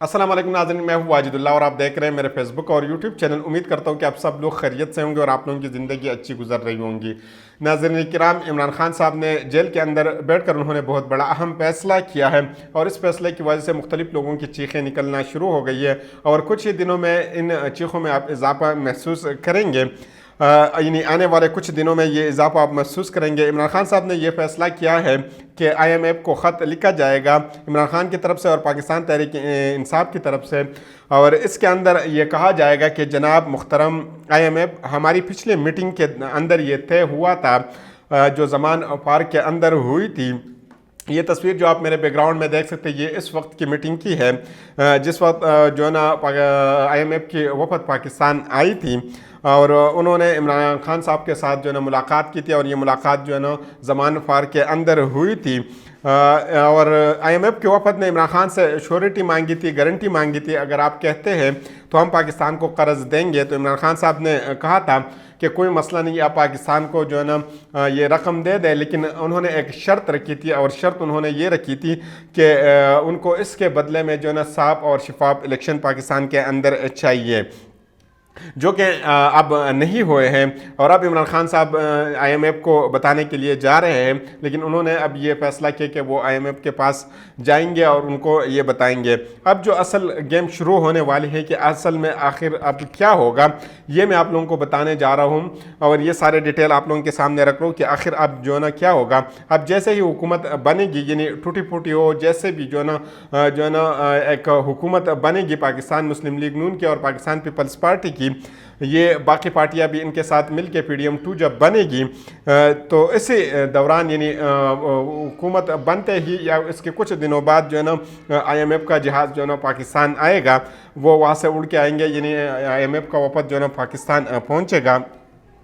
अस्सलाम वालेकुम नाज़रीन, मैं हूँ वाजिदुल्लाह और आप देख रहे हैं मेरे फेसबुक और यूट्यूब चैनल। उम्मीद करता हूँ कि आप सब लोग खैरियत से होंगे और आप लोगों की ज़िंदगी अच्छी गुजर रही होंगी। नाज़रीन किराम, इमरान खान साहब ने जेल के अंदर बैठकर उन्होंने बहुत बड़ा अहम फैसला किया है और इस फैसले की वजह से मुख्तलिफ लोगों की चीखें निकलना शुरू हो गई है और कुछ ही दिनों में इन चीखों में आप इजाफा महसूस करेंगे। यानी आने वाले कुछ दिनों में ये इजाफा आप महसूस करेंगे। इमरान खान साहब ने यह फैसला किया है कि IMF को ख़त लिखा जाएगा इमरान खान की तरफ से और पाकिस्तान तहरीक इंसाफ की तरफ से, और इसके अंदर ये कहा जाएगा कि जनाब मुहतरम IMF, हमारी पिछली मीटिंग के अंदर ये तय हुआ था जो ज़मान पार्क के अंदर हुई थी। ये तस्वीर जो आप मेरे बैकग्राउंड में देख सकते हैं ये इस वक्त की मीटिंग की है जिस वक्त जो है ना IMF की वफद पाकिस्तान आई थी और उन्होंने इमरान खान साहब के साथ जो है ना मुलाकात की थी और ये मुलाकात जो है ना ज़मान फार के अंदर हुई थी। और IMF के वफद ने इमरान खान से श्योरिटी मांगी थी, गारंटी मांगी थी, अगर आप कहते हैं तो हम पाकिस्तान को कर्ज देंगे। तो इमरान खान साहब ने कहा था कि कोई मसला नहीं, आप पाकिस्तान को जो है ना ये रकम दे दें, लेकिन उन्होंने एक शर्त रखी थी और शर्त उन्होंने ये रखी थी कि उनको इसके बदले में जो है ना साफ और शफाफ इलेक्शन पाकिस्तान के अंदर चाहिए, जो कि अब नहीं हुए हैं। और अब इमरान खान साहब IMF को बताने के लिए जा रहे हैं, लेकिन उन्होंने अब ये फैसला किया कि वो IMF के पास जाएंगे और उनको ये बताएंगे। अब जो असल गेम शुरू होने वाली है कि असल में आखिर अब क्या होगा, ये मैं आप लोगों को बताने जा रहा हूँ और ये सारे डिटेल आप लोगों के सामने रख रहा हूँ कि आखिर अब जो है ना क्या होगा। अब जैसे ही हुकूमत बनेगी, यानी टूटी फूटी हो, जैसे भी जो है ना एक हुकूमत बनेगी पाकिस्तान मुस्लिम लीग नून की और पाकिस्तान पीपल्स पार्टी की, ये बाकी पार्टियां भी इनके साथ मिलके PDM2 जब बनेगी तो इसी दौरान यानी हुकूमत बनते ही या इसके कुछ दिनों बाद जो है ना IMF का जहाज़ जो है ना पाकिस्तान आएगा, वो वहाँ से उड़ के आएंगे, यानी IMF का वफद जो है ना पाकिस्तान पहुँचेगा।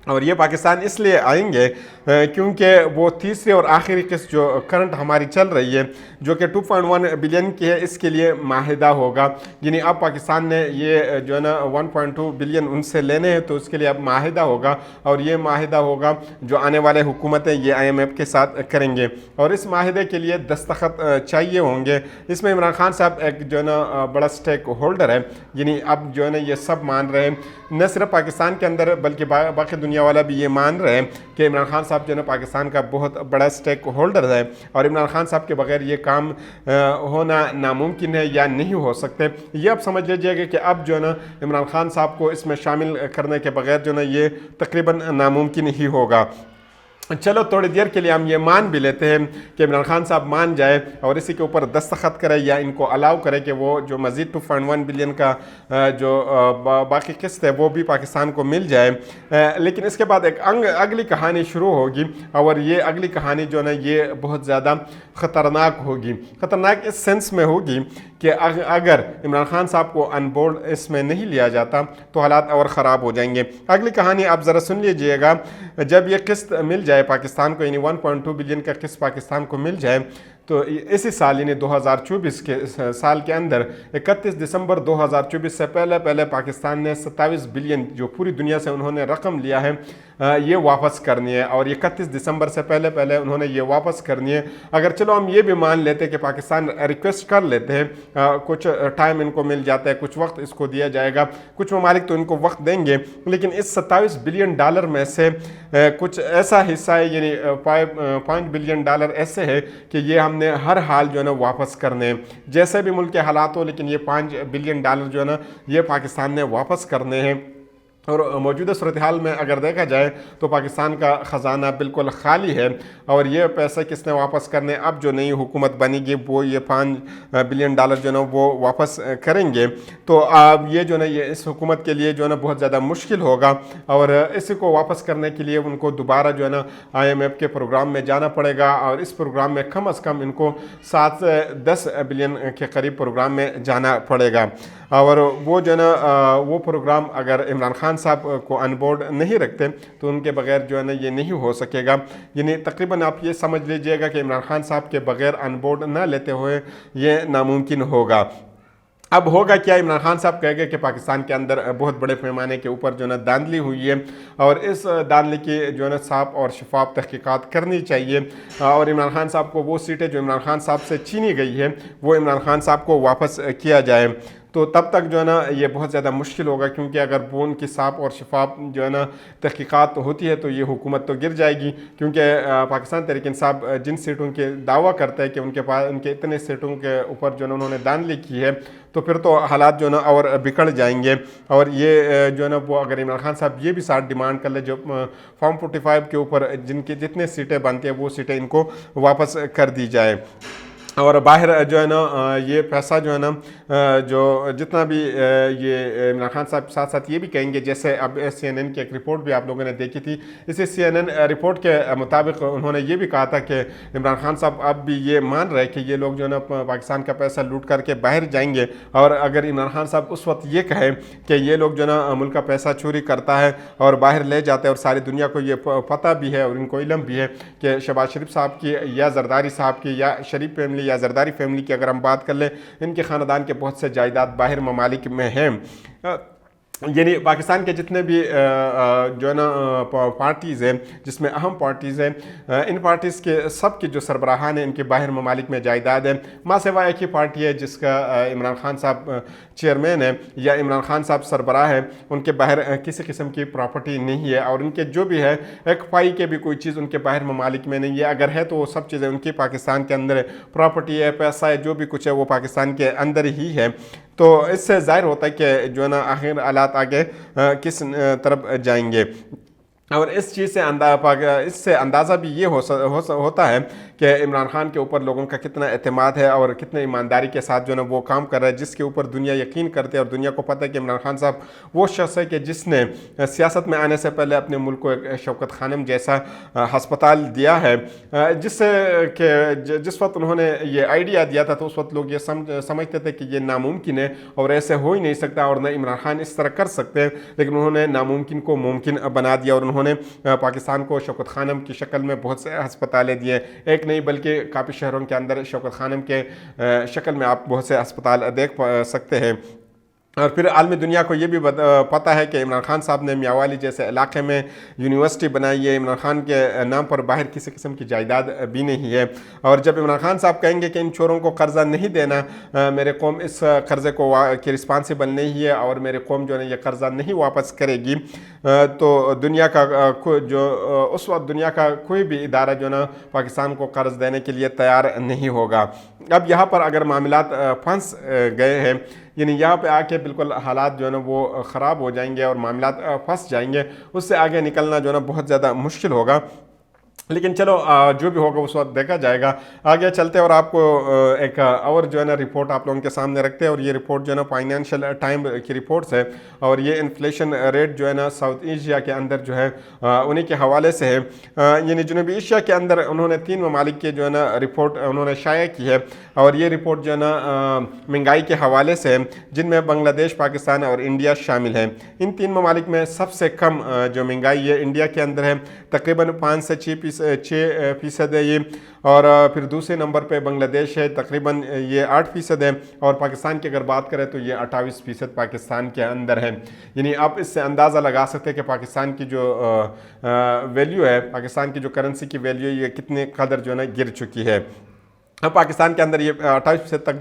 और ये पाकिस्तान इसलिए आएंगे क्योंकि वो तीसरी और आखिरी किस्त जो करंट हमारी चल रही है जो कि 2.1 बिलियन की है, इसके लिए माहिदा होगा। यानी अब पाकिस्तान ने ये जो है ना 1.2 बिलियन उनसे लेने हैं, तो उसके लिए अब माहिदा होगा और ये माहिदा होगा जो आने वाले हुकूमतें ये IMF के साथ करेंगे और इस माहिदे के लिए दस्तखत चाहिए होंगे। इसमें इमरान खान साहब एक जो है ना बड़ा स्टेक होल्डर है, यानी अब जो है ना ये सब मान रहे हैं, न सिर्फ पाकिस्तान के अंदर बल्कि बाकी दुनिया वाला भी ये मान रहे हैं कि इमरान खान साहब जो है ना पाकिस्तान का बहुत बड़ा स्टेक होल्डर है और इमरान खान साहब के बगैर ये काम होना नामुमकिन है या नहीं हो सकते। ये आप समझ लीजिएगा कि अब जो है ना इमरान खान साहब को इसमें शामिल करने के बगैर जो है ना ये तकरीबन नामुमकिन ही होगा। चलो थोड़ी देर के लिए हम ये मान भी लेते हैं कि इमरान खान साहब मान जाए और इसी के ऊपर दस्तखत करे या इनको अलाउ करे कि वो जो मज़ीद 2.1 बिलियन का जो बाकी किस्त है वो भी पाकिस्तान को मिल जाए। लेकिन इसके बाद एक अगली कहानी शुरू होगी और ये अगली कहानी जो है ना ये बहुत ज़्यादा ख़तरनाक होगी। ख़तरनाक इस सेंस में होगी कि अगर इमरान खान साहब को अनबोर्ड इसमें नहीं लिया जाता तो हालात और ख़राब हो जाएंगे। अगली कहानी आप ज़रा सुन लीजिएगा। जब ये किस्त मिल जाए पाकिस्तान को, यानी 1.2 बिलियन का किस्त पाकिस्तान को मिल जाए, तो इसी साल यानी 2024 के साल के अंदर 31 दिसंबर 2024 से पहले पाकिस्तान ने 27 बिलियन जो पूरी दुनिया से उन्होंने रकम लिया है ये वापस करनी है और 31 दिसंबर से पहले उन्होंने ये वापस करनी है। अगर चलो हम ये भी मान लेते हैं कि पाकिस्तान रिक्वेस्ट कर लेते हैं, कुछ टाइम इनको मिल जाता है, कुछ वक्त इसको दिया जाएगा, कुछ ममालिक तो इनको वक्त देंगे, लेकिन इस 27 बिलियन डॉलर में से कुछ ऐसा हिस्सा है यानी 5 बिलियन डॉलर ऐसे है कि ये हमने हर हाल जो है ना वापस करने, जैसे भी मुल्क के हालात हो, लेकिन ये 5 बिलियन डॉलर जो है ना ये पाकिस्तान ने वापस करने हैं। और मौजूदा सूरत हाल में अगर देखा जाए तो पाकिस्तान का ख़जाना बिल्कुल खाली है और ये पैसे किसने वापस करने, अब जो नई हुकूमत बनेगी वो ये 5 बिलियन डॉलर जो है ना वो वापस करेंगे। तो अब ये जो है ना ये इस हुकूमत के लिए जो है ना बहुत ज़्यादा मुश्किल होगा और इसी को वापस करने के लिए उनको दोबारा जो है ना IMF के प्रोग्राम में जाना पड़ेगा और इस प्रोग्राम में कम अज़ कम इनको 7 से 10 बिलियन के करीब प्रोग्राम में जाना पड़ेगा। और वो जो है ना वो प्रोग्राम अगर इमरान खान साहब को अनबोर्ड नहीं रखते तो उनके बगैर जो है ना ये नहीं हो सकेगा। यानी तकरीबन आप ये समझ लीजिएगा कि इमरान खान साहब के बगैर अनबोर्ड ना लेते हुए ये नामुमकिन होगा। अब होगा क्या, इमरान खान साहब कह गए कि पाकिस्तान के अंदर बहुत बड़े पैमाने के ऊपर जो है ना धांधली हुई है और इस धांधली की जो है ना साफ और शफाफ तहकीकात करनी चाहिए और इमरान खान साहब को वो सीटें जो इमरान खान साहब से छीनी गई है वो इमरान खान साहब को वापस किया जाए। तो तब तक जो है ना ये बहुत ज़्यादा मुश्किल होगा, क्योंकि अगर वो उनकी साफ और शफाफ जो है ना तहकीकात होती है तो ये हुकूमत तो गिर जाएगी, क्योंकि पाकिस्तान तहरीक इंसाफ जिन सीटों के दावा करता है कि उनके पास उनके इतने सीटों के ऊपर जो है उन्होंने धांधली की है, तो फिर तो हालात जो है ना और बिगड़ जाएंगे। और ये जो है ना वो अगर इमरान खान साहब ये भी साथ डिमांड कर ले जो फॉर्म 45 के ऊपर जिनकी जितने सीटें बनती हैं वो सीटें इनको वापस कर दी जाए और बाहर जो है ना ये पैसा जो है ना जो जितना भी ये इमरान खान साहब साथ साथ ये भी कहेंगे, जैसे अब CNN की एक रिपोर्ट भी आप लोगों ने देखी थी, इसी CNN रिपोर्ट के मुताबिक उन्होंने ये भी कहा था कि इमरान खान साहब अब भी ये मान रहे कि ये लोग जो है ना पाकिस्तान का पैसा लूट करके बाहर जाएंगे। और अगर इमरान खान साहब उस वक्त ये कहे कि ये लोग जो है ना मुल्क का पैसा चोरी करता है और बाहर ले जाते हैं और सारी दुनिया को ये पता भी है और इनको इल्म भी है कि शहबाज शरीफ साहब की या जरदारी साहब की या शरीफ फैमिली या जरदारी फैमिली की अगर हम बात कर लें, इनके ख़ानदान के बहुत से जायदाद बाहर ममालिक में हैं। यानी पाकिस्तान के जितने भी जो है ना पार्टीज़ हैं जिसमें अहम पार्टीज़ हैं, इन पार्टीज़ के सब के जो सरबराहान हैं इनके बाहर ममालिक में जायदाद है। माँ सिवा एक ही पार्टी है जिसका इमरान खान साहब चेयरमैन है या इमरान खान साहब सरबराह है, उनके बाहर किसी किस्म की प्रॉपर्टी नहीं है और उनके जो भी है एक पाई के भी कोई चीज़ उनके बाहर ममालिक में नहीं है। अगर है तो वो सब चीज़ें उनकी पाकिस्तान के अंदर है, प्रॉपर्टी है, पैसा है, जो भी कुछ है वो पाकिस्तान के अंदर ही है। तो इससे ज़ाहिर होता है कि जो है ना आखिर हालात आगे किस तरफ जाएंगे। और इस चीज़ से इससे अंदाज़ा भी ये होता है कि इमरान खान के ऊपर लोगों का कितना एतमाद है और कितने ईमानदारी के साथ जो है ना वो काम कर रहा है, जिसके ऊपर दुनिया यकीन करते हैं और दुनिया को पता है कि इमरान खान साहब वो शख्स है कि जिसने सियासत में आने से पहले अपने मुल्क को एक शौकत खानम जैसा हस्पताल दिया है, जिससे कि जिस वक्त उन्होंने ये आइडिया दिया था तो उस वक्त लोग ये समझते थे कि ये नामुमकिन है और ऐसे हो ही नहीं सकता और न इमरान खान इस तरह कर सकते हैं, लेकिन उन्होंने नामुमकिन को मुमकिन बना दिया और उन्होंने पाकिस्तान को शौकत खानम की शक्ल में बहुत से हस्पतालें दिए, एक नहीं बल्कि काफ़ी शहरों के अंदर शौकत खानम के शक्ल में आप बहुत से अस्पताल देख सकते हैं। और फिर आलमी दुनिया को ये भी पता है कि इमरान खान साहब ने मियांवाली जैसे इलाके में यूनिवर्सिटी बनाई है, इमरान खान के नाम पर बाहर किसी किस्म की जायदाद भी नहीं है। और जब इमरान खान साहब कहेंगे कि इन चोरों को कर्जा नहीं देना, मेरे कौम इस कर्ज़े को की रिस्पॉन्सिबल नहीं है और मेरे कौम जो है ये कर्जा नहीं वापस करेगी, तो दुनिया का जो उस वक्त दुनिया का कोई भी इदारा जो ना पाकिस्तान को कर्ज देने के लिए तैयार नहीं होगा। अब यहाँ पर अगर मामलात फंस गए हैं, यानी यहाँ पे आके बिल्कुल हालात जो है ना वो ख़राब हो जाएंगे और मामलात फंस जाएंगे, उससे आगे निकलना जो है ना बहुत ज़्यादा मुश्किल होगा। लेकिन चलो जो भी होगा उस वक्त देखा जाएगा। आगे चलते और आपको एक और जो है ना रिपोर्ट आप लोगों के सामने रखते हैं और ये रिपोर्ट जो है ना फाइनेंशियल टाइम की रिपोर्ट्स है और ये इन्फ्लेशन रेट जो है ना साउथ एशिया के अंदर जो है उन्हीं के हवाले से है। यानी जनूबी एशिया के अंदर उन्होंने 3 ममालिक के जो है ना रिपोर्ट उन्होंने शाया की है और ये रिपोर्ट जो है ना महंगाई के हवाले से है, जिनमें बांग्लादेश, पाकिस्तान और इंडिया शामिल है। इन 3 ममालिक में सबसे कम जो महंगाई है इंडिया के अंदर है, तकरीबन 5 से 6% है ये, और फिर दूसरे नंबर पे बांग्लादेश है, तकरीबन ये 8% है, और पाकिस्तान की अगर बात करें तो ये 28% पाकिस्तान के अंदर है। यानी आप इससे अंदाज़ा लगा सकते हैं कि पाकिस्तान की जो वैल्यू है, पाकिस्तान की जो करेंसी की वैल्यू है, ये कितने कदर जो है ना गिर चुकी है। अब पाकिस्तान के अंदर ये 28% तक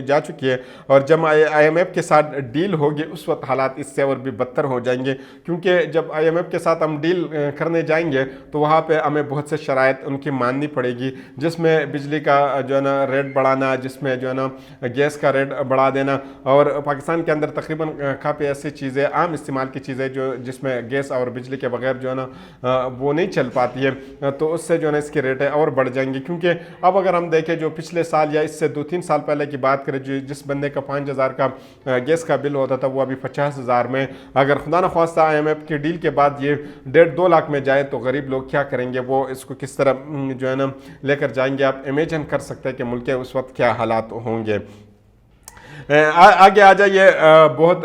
जा चुकी है और जब IMF के साथ डील होगी उस वक्त हालात इससे और भी बदतर हो जाएंगे, क्योंकि जब IMF के साथ हम डील करने जाएंगे तो वहाँ पे हमें बहुत से शराइत उनकी माननी पड़ेगी, जिसमें बिजली का जो है ना रेट बढ़ाना, जिसमें जो है ना गैस का रेट बढ़ा देना, और पाकिस्तान के अंदर तकरीबन काफ़ी ऐसी चीज़ें आम इस्तेमाल की चीज़ें जो जिसमें गैस और बिजली के बगैर जो है ना वो नहीं चल पाती है, तो उससे जो है ना इसकी रेटें और बढ़ जाएंगी। क्योंकि अब अगर हम देखें जो पिछले साल या इससे 2-3 साल पहले की बात करें, जिस बंदे का 5,000 का गैस का बिल होता था वो अभी 50,000 में, अगर खुदा न ख्वास्ता IMF की डील के बाद ये 1.5-2 लाख में जाए तो गरीब लोग क्या करेंगे, वो इसको किस तरह जो है ना लेकर जाएंगे। आप इमेजिन कर सकते हैं कि मुल्क के उस वक्त क्या हालात होंगे। आगे आ जाइए, बहुत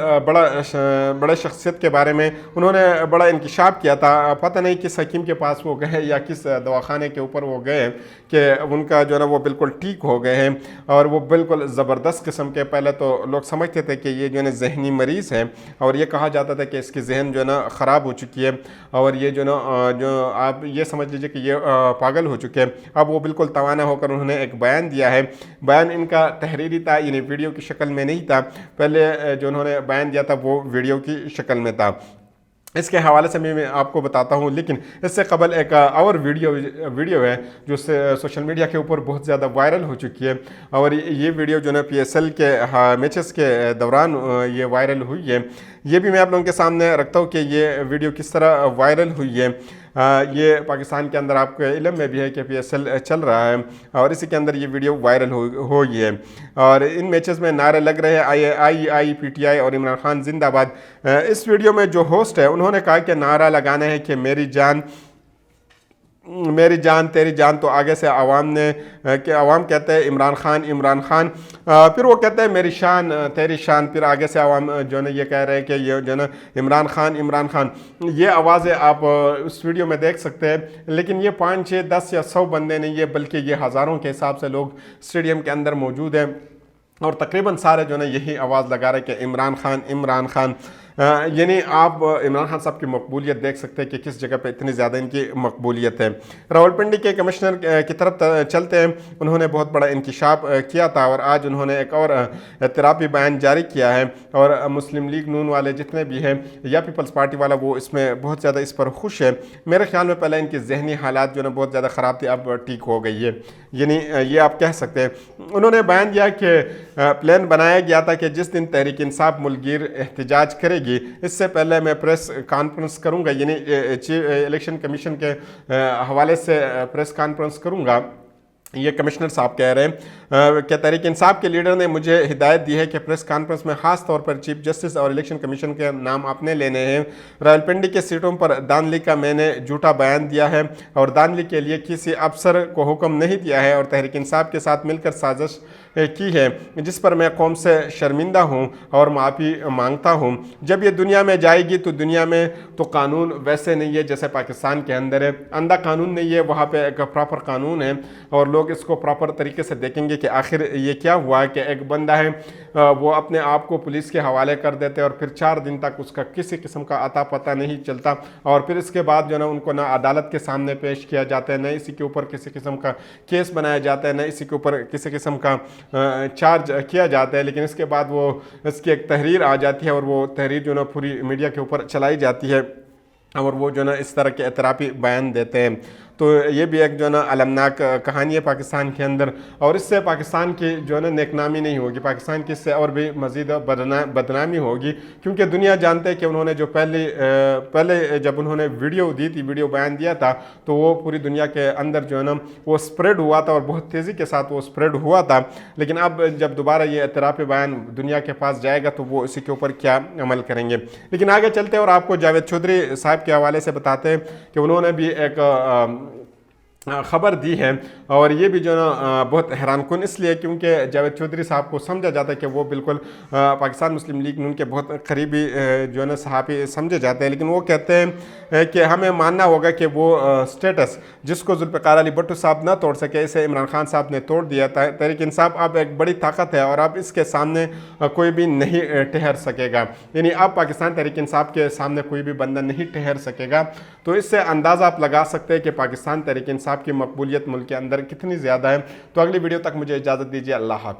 बड़े शख्सियत के बारे में उन्होंने बड़ा इंकशाफ किया था। पता नहीं किस हकीम के पास वो गए या किस दवाखाने के ऊपर वो गए कि उनका जो है ना वो बिल्कुल ठीक हो गए हैं, और वो बिल्कुल ज़बरदस्त किस्म के, पहले तो लोग समझते थे कि ये जो है ना जहनी मरीज़ है, और ये कहा जाता था कि इसकी जहन जो है ना ख़राब हो चुकी है, और ये जो ना जो आप ये समझ लीजिए कि ये पागल हो चुके हैं। अब वो बिल्कुल तवाना होकर उन्होंने एक बयान दिया है। बयान इनका तहरीरी था, यानी वीडियो की शक्ल में नहीं था। पहले जो उन्होंने बयान दिया था वो वीडियो की शक्ल में था। इसके हवाले से मैं आपको बताता हूँ, लेकिन इससे कबल एक और वीडियो है जो सोशल मीडिया के ऊपर बहुत ज़्यादा वायरल हो चुकी है, और ये वीडियो जो है PSL के मैचेस के दौरान ये वायरल हुई है। ये भी मैं आप लोगों के सामने रखता हूँ कि ये वीडियो किस तरह वायरल हुई है। ये पाकिस्तान के अंदर आपको इल्म में भी है कि PSL चल रहा है, और इसी के अंदर ये वीडियो वायरल हो गई है। और इन मैचेस में नारे लग रहे हैं आई PTI और इमरान खान जिंदाबाद। इस वीडियो में जो होस्ट है उन्होंने कहा कि नारा लगाना है कि मेरी जान तेरी जान, तो आगे से आवाम कहते हैं इमरान खान, फिर वो कहते हैं मेरी शान तेरी शान, फिर आगे से आवाम जो है ये कह रहे हैं कि ये जो है इमरान खान। ये आवाज़ें आप उस वीडियो में देख सकते हैं, लेकिन ये 5, 6, 10 या 100 बंदे नहीं है, बल्कि ये हज़ारों के हिसाब से लोग स्टेडियम के अंदर मौजूद हैं, और तकरीबन सारे जो है यही आवाज़ लगा रहे हैं कि इमरान खान। यानी आप इमरान खान साहब की मकबूलियत देख सकते हैं कि किस जगह पे इतनी ज़्यादा इनकी मकबूलियत है। रावलपिंडी के कमिश्नर की तरफ चलते हैं, उन्होंने बहुत बड़ा इंकशाफ किया था, और आज उन्होंने एक और एतराफ़ी बयान जारी किया है, और मुस्लिम लीग नून वाले जितने भी हैं या पीपल्स पार्टी वाला, वो इसमें बहुत ज़्यादा इस पर खुश है। मेरे ख्याल में पहले इनकी जहनी हालात जो है बहुत ज़्यादा ख़राब थी, अब ठीक हो गई है, यानी ये आप कह सकते हैं। उन्होंने बयान दिया कि प्लान बनाया गया था कि जिस दिन तहरीक इंसाफ मुल्कगीर एहतजाज करेगी, इससे पहले मैं प्रेस कॉन्फ्रेंस करूंगा, यानी इलेक्शन कमीशन के हवाले से प्रेस कॉन्फ्रेंस करूंगा। ये कमिश्नर साहब कह रहे हैं कि तहरीक इंसाफ के लीडर ने मुझे हिदायत दी है कि प्रेस कॉन्फ्रेंस में ख़ास तौर पर चीफ जस्टिस और इलेक्शन कमीशन के नाम आपने लेने हैं। रावलपिंडी के सीटों पर दानली का मैंने झूठा बयान दिया है, और दानली के लिए किसी अफसर को हुक्म नहीं दिया है, और तहरीक इंसाफ के साथ मिलकर साजिश की है, जिस पर मैं कौम से शर्मिंदा हूँ और माफ़ी मांगता हूँ। जब ये दुनिया में जाएगी तो दुनिया में तो कानून वैसे नहीं है जैसे पाकिस्तान के अंदर है, अंधा कानून नहीं है, वहाँ पे एक प्रॉपर कानून है, और लोग इसको प्रॉपर तरीके से देखेंगे कि आखिर ये क्या हुआ कि एक बंदा है वो अपने आप को पुलिस के हवाले कर देते हैं, और फिर 4 दिन तक उसका किसी किस्म का अता पता नहीं चलता, और फिर इसके बाद जो है ना उनको ना अदालत के सामने पेश किया जाता है, न इसी के ऊपर किसी किस्म का केस बनाया जाता है, न इसी के ऊपर किसी किस्म का चार्ज किया जाता है। लेकिन इसके बाद वो इसकी एक तहरीर आ जाती है, और वो तहरीर जो ना पूरी मीडिया के ऊपर चलाई जाती है, और वो जो ना इस तरह के एतराफ़ी बयान देते हैं। तो ये भी एक जो ना अलमनाक कहानी है पाकिस्तान के अंदर, और इससे पाकिस्तान की जो है ना नेकनामी नहीं होगी, पाकिस्तान की इससे और भी मज़ीद बदनामी होगी, क्योंकि दुनिया जानते हैं कि उन्होंने जो पहले जब उन्होंने वीडियो बयान दिया था, तो वो पूरी दुनिया के अंदर जो है ना वो स्प्रेड हुआ था, और बहुत तेज़ी के साथ वो स्प्रेड हुआ था। लेकिन अब जब दोबारा ये एतराफ़ी बयान दुनिया के पास जाएगा तो वो इसी के ऊपर क्या अमल करेंगे। लेकिन आगे चलते हैं और आपको जावेद चौधरी साहब के हवाले से बताते हैं कि उन्होंने भी एक ख़बर दी है, और ये भी जो ना बहुत हैरानकुन इसलिए क्योंकि जावेद चौधरी साहब को समझा जाता है कि वो बिल्कुल पाकिस्तान मुस्लिम लीग नून के बहुत करीबी जो है ना सहाफ़ी समझे जाते हैं। लेकिन वो कहते हैं कि हमें मानना होगा कि वो स्टेटस जिसको जुल्फ़िकार अली भुट्टो साहब ना तोड़ सके, इसे इमरान खान साहब ने तोड़ दिया था। तहरीक इंसाफ अब एक बड़ी ताकत है, और अब इसके सामने कोई भी नहीं ठहर सकेगा, यानी अब पाकिस्तान तहरीक इंसाफ के सामने कोई भी बंदा नहीं ठहर सकेगा। तो इससे अंदाज़ा आप लगा सकते हैं कि पाकिस्तान तहरीक इंसाफ की मकबूलियत मुल्क के अंदर कितनी ज़्यादा है। तो अगली वीडियो तक मुझे इजाज़त दीजिए। अल्लाह हाफ़िज़।